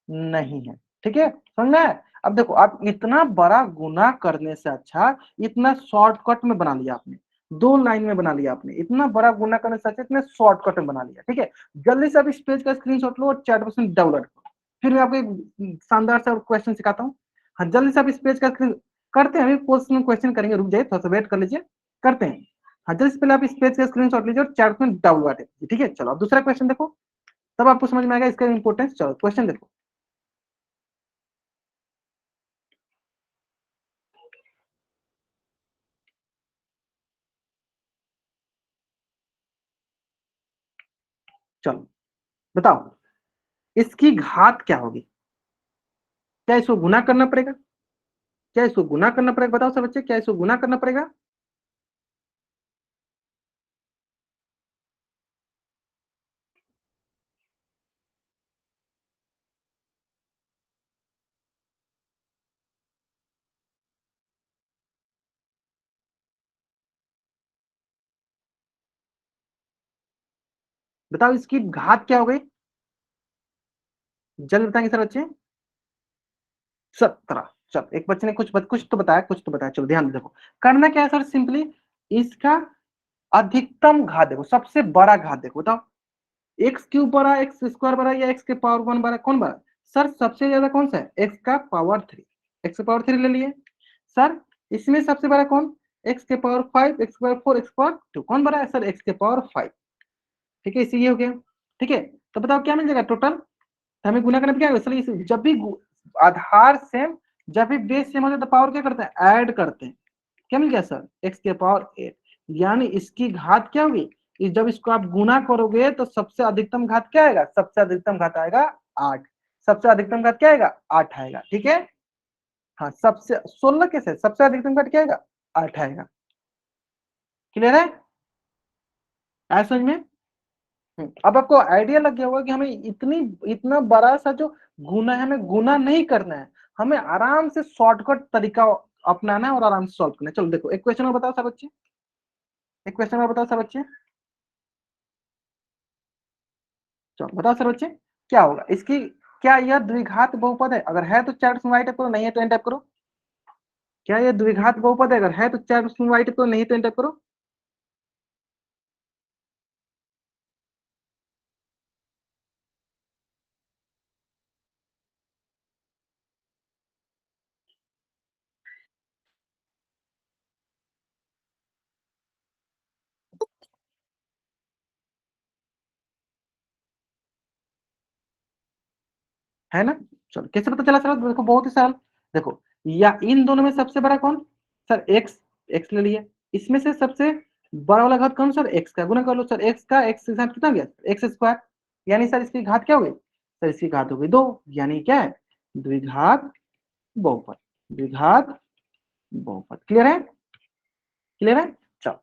नहीं है, ठीक है। समझना है? अब देखो आप इतना बड़ा गुना करने से अच्छा इतना शॉर्टकट में बना लिया आपने, 2 लाइन में बना लिया आपने, इतना बड़ा गुना करने से अच्छा इतने शॉर्टकट में बना लिया, ठीक है। जल्दी से आप इस पेज का स्क्रीनशॉट लो और चैट बॉक्स में डाउनलोड करो, फिर मैं आपको एक शानदार सा क्वेश्चन सिखाता हूँ। हाँ जल्दी से आप इस पेज का स्क्रीन करते हैं, अभी पोस्ट में क्वेश्चन करेंगे, रुक जाइए थोड़ा सा वेट कर लीजिए, करते हैं। हाँ जल्दी से पहले आप इस पेज का स्क्रीनशॉट लीजिए और चैट बॉक्स में डाउनलोड कीजिए, ठीक है। चलो अब दूसरा क्वेश्चन देखो, तब आपको समझ में आएगा इसका इंपॉर्टेंस। चलो क्वेश्चन देखो, चलो बताओ इसकी घात क्या होगी? क्या इसको गुना करना पड़ेगा? क्या इसको गुना करना पड़ेगा? बताओ सब बच्चे, क्या इसको गुना करना पड़ेगा? बताओ इसकी घात क्या हो गई? जल्द बताएंगे सर बच्चे। 17। चलो एक बच्चे ने कुछ तो बताया, कुछ तो बताया। चलो ध्यान देखो, करना क्या है सर, सिंपली इसका अधिकतम घात देखो, सबसे बड़ा घात देखो। बताओ एक्स क्यूब बड़ा, एक्स स्क्वायर बड़ा या एक्स के पावर 1 बड़ा, कौन बड़ा? सर सबसे ज्यादा कौन सा है? एक्स का पावर 3, एक्स का पावर 3 ले लिए। सर इसमें सबसे बड़ा कौन? एक्स के power 5, x power 4, x power 2, कौन बड़ा है? सर एक्स के पावर 5, ठीक है। इसी ये हो गया, ठीक है। तो बताओ क्या मिल जाएगा टोटल, तो हमें गुना करने पे क्या होगा? इसलिए जब भी आधार सेम, जब भी बेस सेम होता है तो पावर क्या करते हैं? ऐड करते हैं। क्या मिल गया सर? एक्स के पावर 8, यानी इसकी घात क्या होगी? जब इसको आप गुना करोगे तो सबसे अधिकतम घात क्या आएगा? सबसे अधिकतम घात आएगा 8, सबसे अधिकतम घात क्या आएगा? 8 आएगा, ठीक है। हाँ सबसे 16 कैसे, सबसे अधिकतम घात क्या आएगा? 8 आएगा। क्लियर है? ऐसा समझ में? अब आपको आइडिया लग गया होगा कि हमें इतना बड़ा सा जो गुना है, हमें गुना नहीं करना है, हमें आराम से शॉर्टकट तरीका अपनाना है और आराम से सॉल्व करना है। चलो देखो एक क्वेश्चन और बताओ सब बच्चे, एक क्वेश्चन और बताओ सब बच्चे, चलो बताओ सर बच्चे क्या होगा इसकी, क्या यह द्विघात बहुपद है? अगर है तो चैट में वाइट करो, नहीं है तो एन टाइप करो। क्या यह द्विघात बहुपद है? अगर है तो चैट में वाइट करो, नहीं तो एन टाइप करो। है ना? चलो कैसे पता चला सर? देखो बहुत ही सरल, देखो या इन दोनों में सबसे बड़ा कौन? सर एक्स, एक्स ले लिए। इसमें से सबसे बड़ा वाला घात कौन? सर एक्स का। गुना कर लो सर, एक्स का एक्स के साथ कितना गया? X square. यानी सर इसकी घात क्या हो गई? सर इसकी घात हो गई 2, यानी क्या है? द्विघात बहुपद, द्विघात बहुपद। क्लियर है? क्लियर है? चलो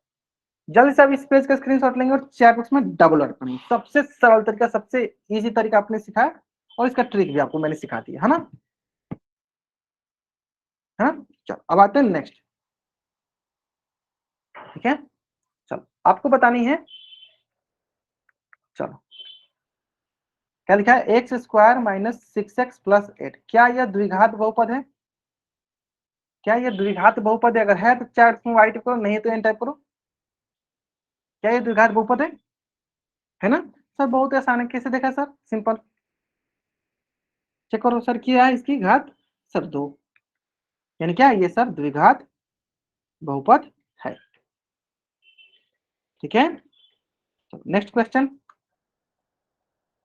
जल्दी से अब इस पेज का स्क्रीनशॉट लेंगे और चैट बॉक्स में डबल वर्क करेंगे। सबसे सरल तरीका, सबसे इजी तरीका आपने सिखाया और इसका ट्रिक भी आपको मैंने सिखा दिया है ना? है ना? चलो अब आते हैं नेक्स्ट। ठीक है, चलो आपको बतानी है, चलो क्या लिखा है? X square minus 6x plus 8, क्या यह द्विघात बहुपद है? क्या यह द्विघात बहुपद है? अगर है तो चार में वाई टाइप करो, नहीं तो एन टाइप करो। क्या यह द्विघात बहुपद है ना? सर बहुत आसान है, कैसे देखा सर? सिंपल, चेक करो सर, क्या है इसकी घात? सर 2, यानी क्या है ये सर? द्विघात बहुपद है। ठीक है, नेक्स्ट क्वेश्चन।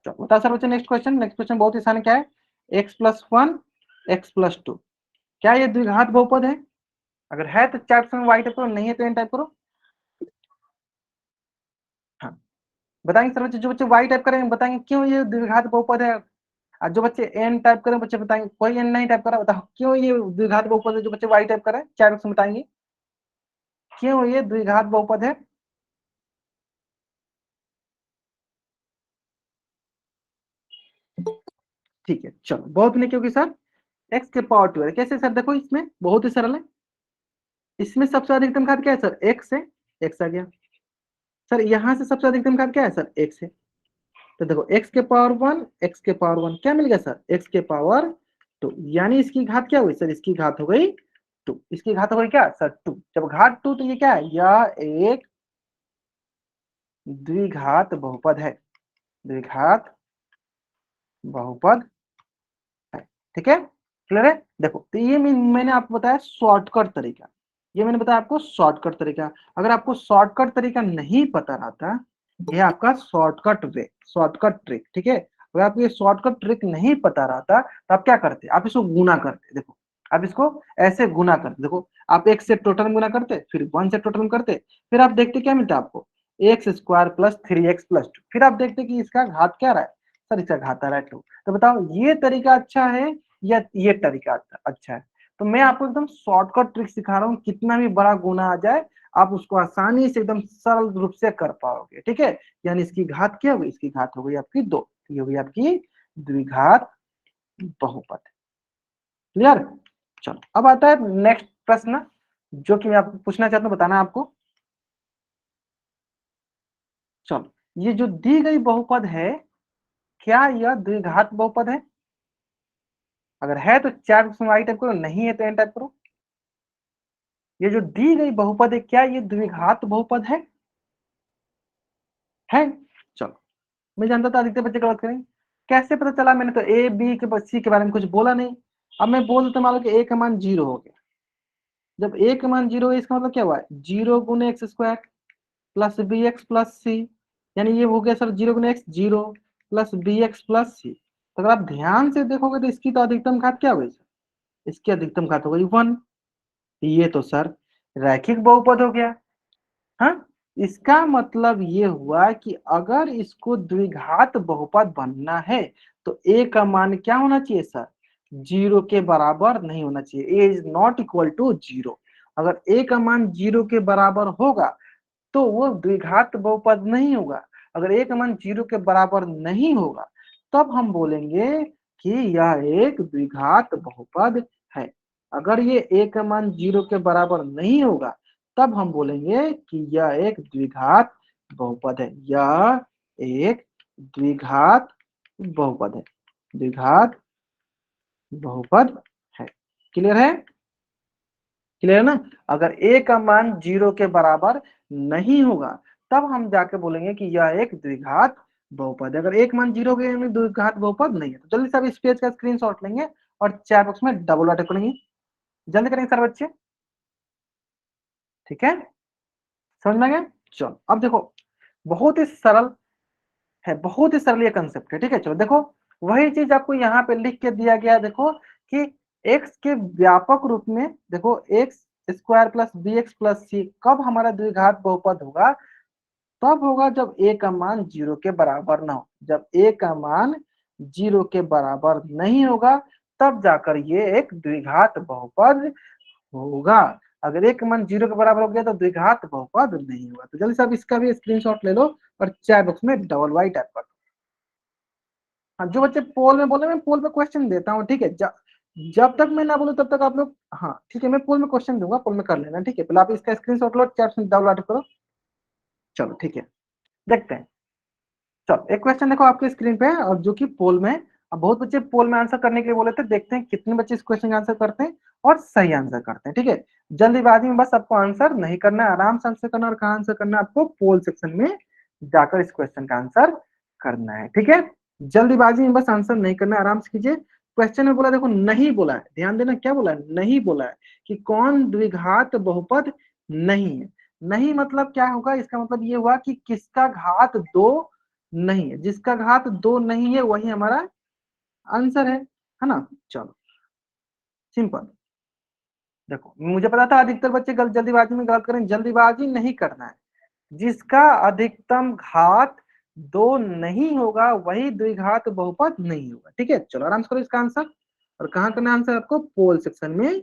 बता सर बच्चे नेक्स्ट क्वेश्चन। नेक्स्ट क्वेश्चन बहुत ही आसान है, क्या है? एक्स प्लस 1 एक्स प्लस 2, क्या ये द्विघात बहुपद है? अगर है तो चैट में वाई टाइप करो, नहीं है तो एन टाइप करो। हाँ बताएंगे सर बच्चे, जो बच्चे वाई टाइप करेंगे बताएंगे क्यों ये द्विघात बहुपद है, और जो बच्चे एन टाइप करें बच्चे बताएंगे, कोई एन नहीं टाइप करा, बताओ क्यों ये द्विघात बहुपद है? जो बच्चे वाई टाइप करें चैट में बताएंगे क्यों ये द्विघात बहुपद है। ठीक है चलो, बहुत नहीं, क्योंकि सर एक्स के पावर 2 है। कैसे सर? देखो इसमें बहुत ही सरल है, इसमें सबसे अधिकतम घात क्या है सर? एक्स है, एक्स आ गया। सर यहाँ से सबसे अधिकतम घात क्या है सर? एक्स है। तो देखो एक्स के पावर 1 एक्स के पावर 1 क्या मिल गया सर? एक्स के पावर 2, यानी इसकी घात क्या हुई सर? इसकी घात हो गई 2। इसकी घात हो गई क्या सर? 2। जब घात 2 तो ये क्या है? यह एक द्विघात बहुपद है, द्विघात बहुपद है। ठीक है, क्लियर है? देखो तो ये मैंने आपको बताया शॉर्टकट तरीका, ये मैंने बताया आपको शॉर्टकट तरीका। अगर आपको शॉर्टकट तरीका नहीं पता रहता, ये आपका शॉर्टकट वे, शॉर्टकट ट्रिक। ठीक है, अगर आपको ये शॉर्टकट ट्रिक नहीं पता रहता तो आप क्या करते? आप इसको गुना करते। देखो आप इसको ऐसे गुना करते, देखो आप एक से टोटल गुना करते, फिर 1 से टोटल करते, फिर आप देखते क्या मिलता है आपको? X square plus 3x plus 2, फिर आप देखते कि इसका घात क्या रहा है? सर इसका घात आ रहा है 2। तो बताओ ये तरीका अच्छा है या ये तरीका अच्छा है? तो मैं आपको एकदम शॉर्टकट ट्रिक सिखा रहा हूँ, कितना भी बड़ा गुना आ जाए आप उसको आसानी से एकदम सरल रूप से कर पाओगे। ठीक है, यानी इसकी घात क्या होगी? इसकी घात हो गई आपकी 2, ये होगी आपकी द्विघात बहुपद। क्लियर? चलो अब आता है नेक्स्ट प्रश्न, जो कि मैं आपको पूछना चाहता हूँ, बताना है आपको। चलो ये जो दी गई बहुपद है, क्या यह द्विघात बहुपद है? अगर है तो चार आई टाइप करो, नहीं है तो एन टाइप करो। ये जो दी गई बहुपद है, क्या ये द्विघात बहुपद है? चलो मैं जानता था अधिकतर बच्चे गलत करेंगे, कैसे पता चला? मैंने तो ए बी के सी के बारे में कुछ बोला नहीं। अब मैं बोल देता, मान लो कि ए का मान 0 हो गया। जब ए का मान 0 है, इसका मतलब क्या हुआ है? 0 गुने x square plus b x plus c, यानी ये हो गया सर 0 गुने x 0 plus b x plus c. तो अगर आप ध्यान से देखोगे तो इसकी तो अधिकतम घात क्या हो गई सर? इसकी अधिकतम घात हो गई 1। ये तो सर रैखिक बहुपद हो गया। हाँ, इसका मतलब ये हुआ कि अगर इसको द्विघात बहुपद बनना है तो ए का मान क्या होना चाहिए सर? 0 के बराबर नहीं होना चाहिए। ए इज नॉट इक्वल टू 0। अगर ए का मान 0 के बराबर होगा तो वो द्विघात बहुपद नहीं होगा। अगर ए का मान 0 के बराबर नहीं होगा तब हम बोलेंगे कि यह एक द्विघात बहुपद है। अगर ये a का मान 0 के बराबर नहीं होगा तब हम बोलेंगे कि यह एक द्विघात बहुपद है, यह एक द्विघात बहुपद है, द्विघात बहुपद है। क्लियर है? क्लियर ना? अगर a का मान 0 के बराबर नहीं होगा तब हम जाके बोलेंगे कि यह एक द्विघात बहुपद है। अगर एक मान 0 के यानी द्विघात बहुपद नहीं है तो जल्दी से अब इस पेज का स्क्रीनशॉट लेंगे और चैट बॉक्स में डबल अटैक करेंगे। जल्दी करेंगे सारे बच्चे, ठीक है? समझ में आ गया? चलो अब देखो, बहुत ही सरल है, बहुत ही सरल ये कंसेप्ट है, ठीक है? चलो देखो, वही चीज आपको यहाँ पे लिख के दिया गया, देखो कि x के व्यापक रूप में, देखो x square plus b x plus c कब हमारा द्विघात बहुपद होगा? तब होगा जब a का मान 0 के बराबर ना हो। जब a का मान 0 के बराबर नहीं होगा तब जाकर ये एक द्विघात बहुपद होगा। अगर एक मान 0 के बराबर हो गया तो द्विघात बहुपद नहीं होगा। तो जल्दी से आप इसका भी स्क्रीनशॉट ले लो और चैट बॉक्स में डबल वाई टाइप कर दो। हाँ, जो बच्चे पोल में बोले मैं पोल पे क्वेश्चन देता हूँ, ठीक है? जब तक मैं ना बोलूं तब तक आप लोग, हाँ ठीक है, मैं पोल में क्वेश्चन दूंगा, पोल में कर लेना, ठीक है? पहले आप इसका स्क्रीनशॉट लो, चैट में डाउनलोड करो। चलो ठीक है, देखते हैं। चलो एक क्वेश्चन देखो आपके स्क्रीन पे, और जो कि पोल में, अब बहुत बच्चे पोल में आंसर करने के लिए बोले थे, देखते हैं कितने बच्चे इस क्वेश्चन का आंसर करते हैं और सही आंसर करते हैं, ठीक है? जल्दीबाजी में बस आपको आंसर नहीं करना है, आराम से आंसर करना है। और कहाँ आंसर करना है? आपको पोल सेक्शन में जाकर इस क्वेश्चन का आंसर करना है, ठीक है? जल्दीबाजी में बस आंसर नहीं करना है, आराम से कीजिए। क्वेश्चन में बोला, देखो नहीं बोला है, ध्यान देना, क्या बोला है? नहीं बोला है कि कौन द्विघात बहुपद नहीं है। नहीं मतलब क्या होगा? इसका मतलब ये हुआ कि किसका घात 2 नहीं है, जिसका घात 2 नहीं है वही हमारा आंसर है ना? चलो सिंपल। देखो मुझे पता था अधिकतर बच्चे जल्दीबाजी में गलत करें, जल्दीबाजी नहीं करना है। जिसका अधिकतम घात 2 नहीं होगा वही द्विघात बहुपद नहीं होगा, ठीक है? चलो आराम से करो इसका आंसर। और कहाँ करना है आंसर? आपको पोल सेक्शन में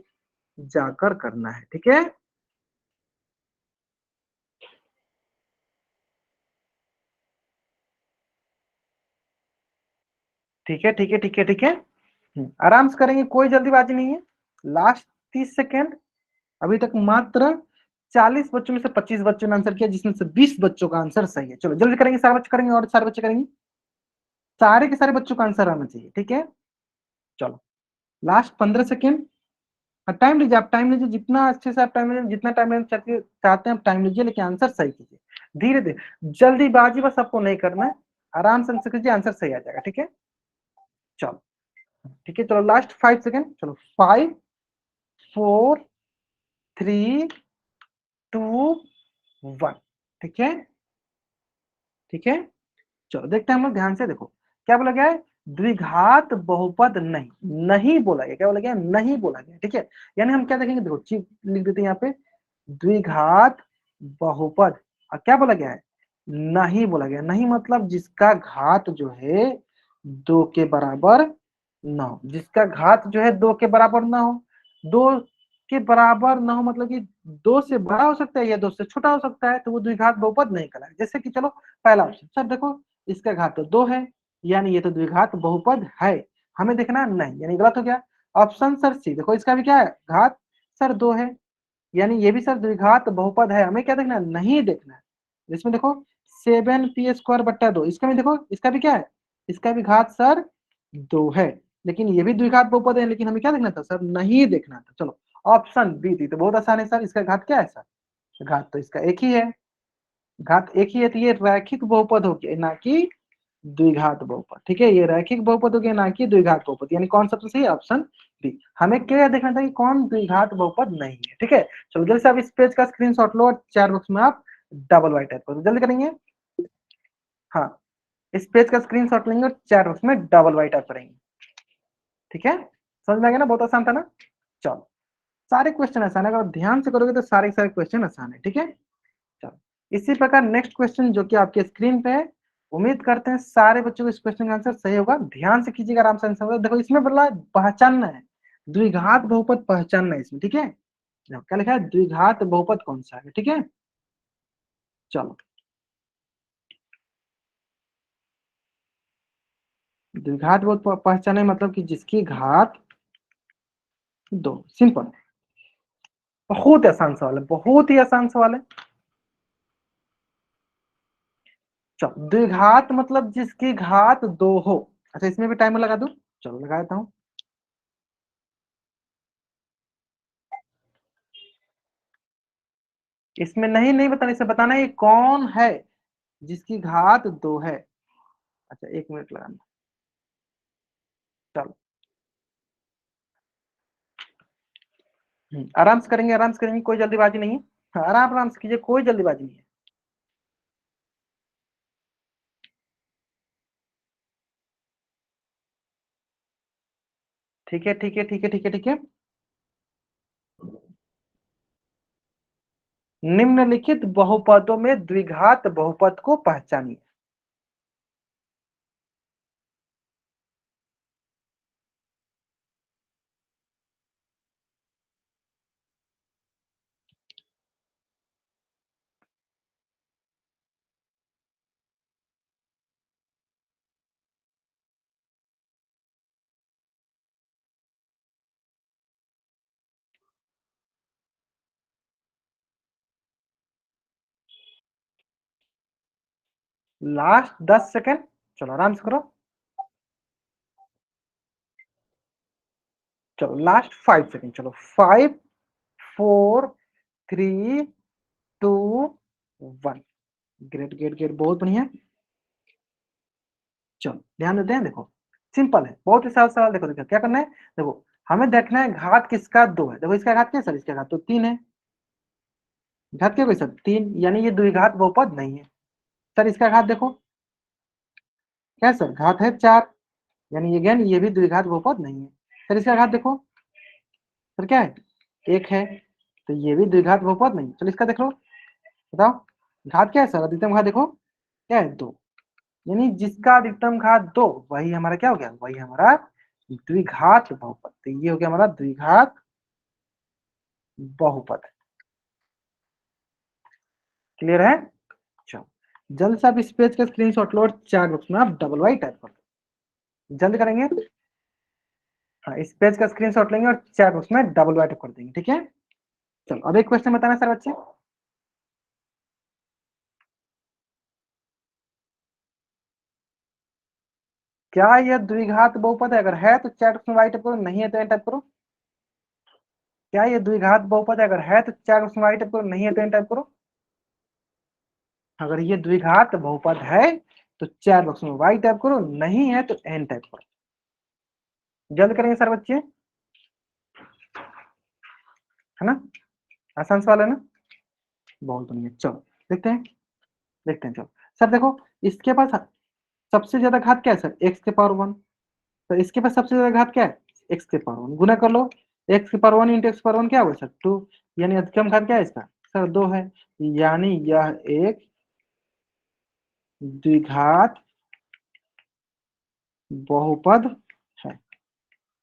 जाकर करना है, ठीक है? ठीक है ठीक है ठीक है ठीक है, आराम से करेंगे, कोई जल्दीबाजी नहीं है। Last 30 second. अभी तक मात्र 40 बच्चों में से 25 बच्चों ने आंसर किया, जिसमें से 20 बच्चों का आंसर सही है। चलो जल्दी करेंगे, सारे बच्चे करेंगे और सारे बच्चे करेंगे, सारे के सारे बच्चों का आंसर आना चाहिए, ठीक है? चलो लास्ट 15 सेकेंड। टाइम लीजिए, आप टाइम लीजिए, जितना अच्छे से आप टाइम लीजिए, जितना टाइम लेना चाहते हैं आप टाइम लीजिए, लेकिन आंसर सही कीजिए, धीरे धीरे, जल्दीबाजी बस आपको नहीं करना है, आराम से आंसर कीजिए, आंसर सही आ जाएगा, ठीक है? चलो ठीक है, चलो लास्ट 5 सेकेंड। चलो 5 4 3 2 1, ठीक है? ठीक है, चलो देखते हैं हम लोग, ध्यान से देखो क्या बोला गया है? द्विघात बहुपद नहीं, नहीं बोला गया, क्या बोला गया? नहीं बोला गया, ठीक है? यानी हम क्या देखेंगे, देखो चीज लिख देते हैं यहाँ पे, द्विघात बहुपद। और क्या बोला गया है? नहीं बोला गया। नहीं मतलब जिसका घात जो है 2 के बराबर ना हो, जिसका घात जो है 2 के बराबर ना हो। 2 के बराबर ना हो मतलब कि 2 से बड़ा हो सकता है या 2 से छोटा हो सकता है, तो वो द्विघात बहुपद नहीं कहलाएगा। जैसे कि चलो पहला ऑप्शन, सर देखो इसका घात तो 2 है, यानी ये तो द्विघात बहुपद है, हमें देखना नहीं, यानी गलत हो गया। ऑप्शन सर सी, देखो इसका भी क्या है? घात सर 2 है, यानी ये भी सर द्विघात बहुपद है, हमें क्या देखना है? नहीं देखना है। इसमें देखो 7p² बट्टा 2, इसका भी देखो, इसका भी क्या है? इसका भी घात सर 2 है, लेकिन ये भी द्विघात बहुपद है, लेकिन हमें क्या देखना था सर? नहीं देखना था। चलो ऑप्शन बी थी तो बहुत आसान है सर, इसका घात क्या है सर? घात तो इसका एक ही है, घात एक ही है, तो ये रैखिक बहुपद हो गया ना कि द्विघात बहुपद, ठीक है? ये रैखिक बहुपद हो गया ना कि द्विघात बहुपद, यानी कौन सबसे सही? Option B. हमें क्या देखना था कि कौन द्विघात बहुपद नहीं है, ठीक है? चलो जल्दी से आप इस पेज का स्क्रीनशॉट लो और चैट बॉक्स में आप डबल वाइट टाइप करो, जल्दी करेंगे। हाँ, इस पेज का स्क्रीनशॉट लेंगे और चैट बॉक्स में डबल वाइट टाइप करेंगे, ठीक है? समझ में आ गया ना? बहुत आसान था ना? चलो सारे क्वेश्चन आसान है, अगर ध्यान से करोगे तो सारे सारे क्वेश्चन आसान है, ठीक है? चलो इसी प्रकार नेक्स्ट क्वेश्चन जो कि आपके स्क्रीन पे है, उम्मीद करते हैं सारे बच्चों को इस क्वेश्चन का आंसर सही होगा। ध्यान से कीजिएगा, आराम से आंसर होगा। देखो इसमें बोला पहचानना है, द्विघात बहुपद पहचानना है इसमें, ठीक है? देखो क्या लिखा है? द्विघात बहुपद कौन सा है, ठीक है? चलो द्विघात बहुपद पहचाने मतलब कि जिसकी घात 2। सिंपल, बहुत आसान सवाल है, बहुत ही आसान सवाल है। चलो, द्विघात मतलब जिसकी घात 2 हो। अच्छा, इसमें भी टाइमर लगा दूं? चलो लगा देता हूं। इसमें नहीं नहीं बताना, इसे बताना है ये कौन है जिसकी घात 2 है। अच्छा, 1 मिनट लगाना। चलो, आराम से करेंगे, आराम से करेंगे, कोई जल्दीबाजी नहीं है। हाँ, आराम आराम से कीजिए, कोई जल्दीबाजी नहीं है। ठीक है, ठीक है, ठीक है, ठीक है, ठीक है। निम्नलिखित बहुपदों में द्विघात बहुपद को पहचानिए। लास्ट 10 सेकेंड, चलो आराम से करो। चलो लास्ट 5 सेकेंड, चलो 5 4 3 2 1। ग्रेट ग्रेट ग्रेट, बहुत बढ़िया। चलो ध्यान देते हैं, देखो सिंपल है, बहुत ही सरल सवाल। देखो देखो क्या करना है, देखो हमें देखना है घात किसका 2 है। देखो इसका घात क्या है सर? इसका घात तो 3 है। घात क्या कोई सर? 3, यानी ये द्विघात बहुपद नहीं है। सर इसका घात देखो क्या है सर? घात है 4, यानी ये ज्ञान ये भी द्विघात बहुपद नहीं है। सर इसका घात देखो सर, क्या है? 1 है, तो ये भी द्विघात बहुपद नहीं। चलो इसका देख लो, बताओ घात क्या है सर? अधिकतम घात देखो क्या है? 2, यानी जिसका अधिकतम घात 2 वही हमारा क्या हो गया? वही हमारा द्विघात बहुपद। तो ये हो गया हमारा द्विघात बहुपद। क्लियर है? चलो जल्द से आप इस पेज का स्क्रीनशॉट लो और चैट बॉक्स में आप डबल वाई टाइप कर दो। जल्द करेंगे। हाँ, इस पेज का स्क्रीनशॉट लेंगे और चैट बॉक्स में डबल वाई टाइप कर देंगे, ठीक है? चलो अब एक क्वेश्चन बताना सर बच्चे। क्या यह द्विघात बहुपद है? अगर है तो चैट बॉक्स में वाई टाइप करो, नहीं है तो एन टाइप करो। क्या ये द्विघात बहुपद है? अगर है तो चैट बॉक्स में वाई टाइप करो, नहीं है तो एन टाइप करो। अगर ये द्विघात बहुपद है तो चैट बॉक्स में वाई टाइप करो, नहीं है तो एन टाइप करो। जल्द करेंगे सर बच्चे, है ना? आसान सवाल है ना? बहुत बढ़िया। चलो देखते हैं, देखते हैं। चलो सर देखो, इसके पास सबसे ज्यादा घात क्या है सर? एक्स के पावर 1। तो इसके पास सबसे ज्यादा घात क्या है? एक्स के पावर 1। गुना कर लो, एक्स के पावर 1 इंटू एक्स पावर 1 क्या होगा सर? 2। यानी अधिकतम घात क्या है इसका सर? 2 है, यानी यह एक द्विघात बहुपद है।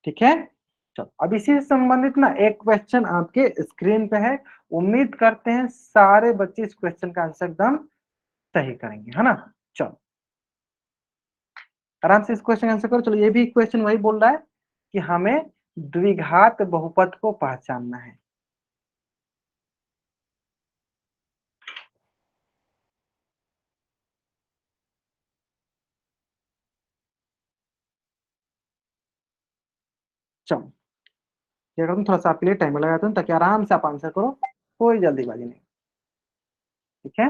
ठीक है? चलो अब इसी से संबंधित ना एक क्वेश्चन आपके स्क्रीन पे है। उम्मीद करते हैं सारे बच्चे इस क्वेश्चन का आंसर एकदम सही करेंगे, है ना? चलो आराम से इस क्वेश्चन का आंसर करो। चलो ये भी क्वेश्चन वही बोल रहा है कि हमें द्विघात बहुपद को पहचानना है। चलो क्या करूँ, थोड़ा सा आपके लिए टाइमर लगाता हूँ ताकि आराम से आप आंसर करो, कोई जल्दीबाजी नहीं। ठीक है?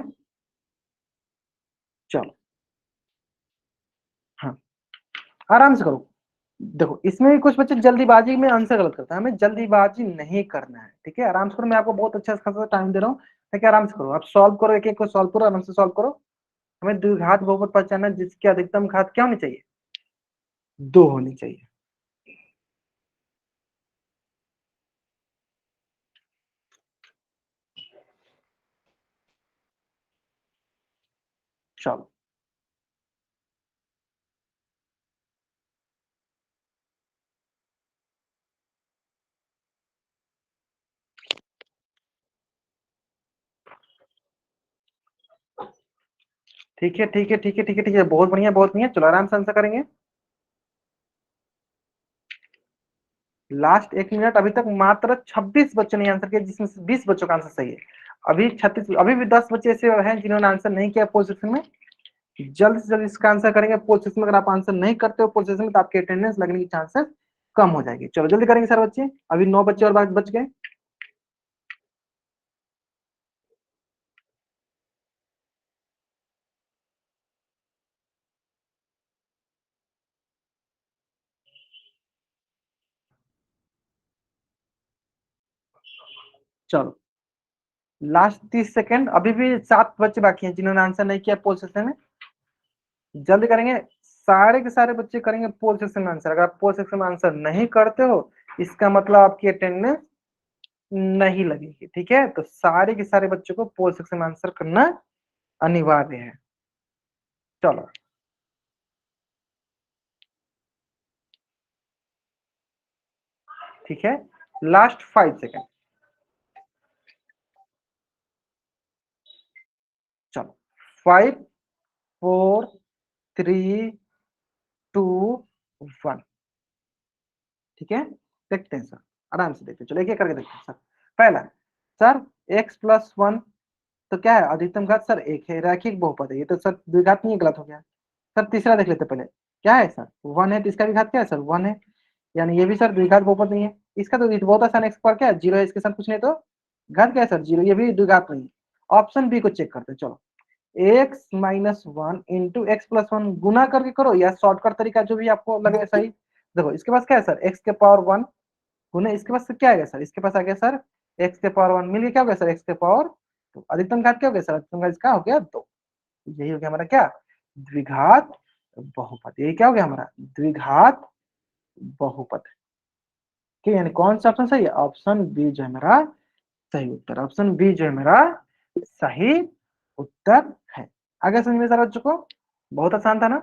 चलो हाँ, आराम से करो। देखो इसमें भी कुछ बच्चे जल्दीबाजी में आंसर गलत करते हैं, हमें जल्दीबाजी नहीं करना है। ठीक है? आराम से करो, मैं आपको बहुत अच्छा खासा टाइम दे रहा हूँ ताकि आराम से करो। आप सॉल्व करो, एक एक को सॉल्व करो, आराम से सॉल्व करो। हमें द्विघात बहुपद पहचानना है जिसकी अधिकतम घात क्या होनी चाहिए? 2 होनी चाहिए। चलो ठीक है, ठीक है, ठीक है, ठीक है, ठीक है, बहुत बढ़िया, बहुत बढ़िया। चलो आराम से आंसर करेंगे। लास्ट 1 मिनट, अभी तक मात्र 26 बच्चों ने आंसर किया, जिसमें से 20 बच्चों का आंसर सही है। अभी 36, अभी भी 10 बच्चे ऐसे हैं जिन्होंने आंसर नहीं किया पोल सेक्शन में। जल्द से जल्द इसका आंसर करेंगे पोल सेक्शन में। अगर आप आंसर नहीं करते हो पोल सेक्शन में तो आपकी अटेंडेंस लगने की चांसेस कम हो जाएगी। चलो जल्दी करेंगे सर बच्चे, अभी 9 बच्चे और बच गए। चलो लास्ट 30 सेकेंड, अभी भी 7 बच्चे बाकी हैं जिन्होंने आंसर नहीं किया पोल सेक्शन में। जल्दी करेंगे, सारे के सारे बच्चे करेंगे पोल सेक्शन में आंसर। अगर आप पोल सेक्शन में आंसर नहीं करते हो इसका मतलब आपकी अटेंडेंस नहीं लगेगी। ठीक है, तो सारे के सारे बच्चों को पोल सेक्शन में आंसर करना अनिवार्य है। चलो ठीक है, लास्ट 5 सेकेंड। चलो 5 4 3 2 1। ठीक है, देखते हैं सर, आराम से देखते, चलो एक एक करके देखते हैं सर। पहला सर x+1, तो क्या है अधिकतम घात सर 1 है, रैखिक बहुपद है ये तो सर, द्विघात नहीं है, गलत हो गया। सर तीसरा देख लेते पहले, क्या है सर 1 है, तो इसका भी घात क्या है सर 1 है, यानी ये भी सर द्विघात बहुपद नहीं है। इसका तो बहुत आसान, x पर क्या है 0 है, इसके साथ कुछ नहीं तो घात क्या है सर 0, ये भी द्विघात नहीं है। ऑप्शन बी को चेक करते हैं, चलो x-1 × गुना करके करो, या शॉर्टकट तरीका जो भी आपको लगे सही। देखो इसके पास क्या है सर x⁻1 गुना, इसके पास क्या आ गया सर, इसके पास आ गया सर x⁻1 मिल गया, क्या हो गया सर x⁻, तो अधिकतम घात क्या हो गया सर, अधिकतम घात इसका हो गया 2। यही हो गया हमारा क्या, द्विघात बहुपद। यही क्या हो गया हमारा द्विघात बहुपद। ठीक है, यानी कौन सा ऑप्शन सही है, ऑप्शन बी जो है मेरा सही उत्तर, ऑप्शन बी जो है मेरा सही उत्तर है। आगे समझ में सारा बच्चों को, बहुत आसान था ना,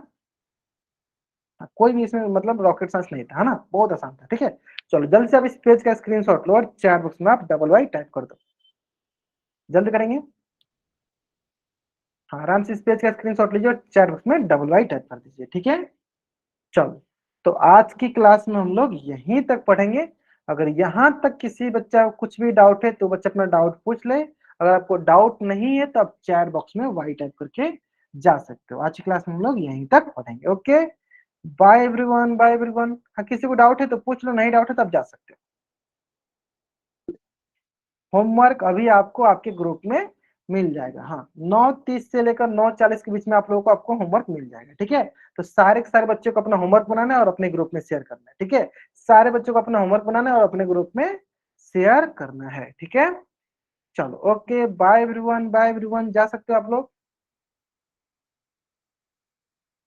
कोई भी इसमें मतलब रॉकेट साइंस नहीं था, है ना, बहुत आसान था। ठीक है, चलो जल्द से अब इस पेज का स्क्रीनशॉट लो और चैट बॉक्स में आप डबल वाई टाइप कर दो, जल्द करेंगे। हाँ आराम से इस पेज का स्क्रीनशॉट लीजिए और चैट बॉक्स में डबल वाई टाइप कर दीजिए। ठीक है, चलो तो आज की क्लास में हम लोग यहीं तक पढ़ेंगे। अगर यहाँ तक किसी बच्चा को कुछ भी डाउट है तो बच्चा अपना डाउट पूछ ले, अगर आपको डाउट नहीं है तो आप चैट बॉक्स में वाई टाइप करके जा सकते हो। आज की क्लास में हम लोग यहीं तक पढ़ेंगे। Okay, bye everyone, bye everyone. हाँ किसी को डाउट है तो पूछ लो, नहीं डाउट है तो आप जा सकते हो। होमवर्क अभी आपको आपके ग्रुप में मिल जाएगा। हाँ 9:30 से लेकर 9:40 के बीच में आप लोगों को आपको होमवर्क मिल जाएगा। ठीक है, तो सारे के सारे बच्चों को अपना होमवर्क बनाना है और अपने ग्रुप में शेयर करना है। ठीक है, सारे बच्चों को अपना होमवर्क बनाना है और अपने ग्रुप में शेयर करना है। ठीक है, चलो okay, bye everyone, bye everyone, जा सकते हो आप लोग।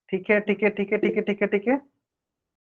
ठीक है ठीक है ठीक है ठीक है ठीक है ठीक है।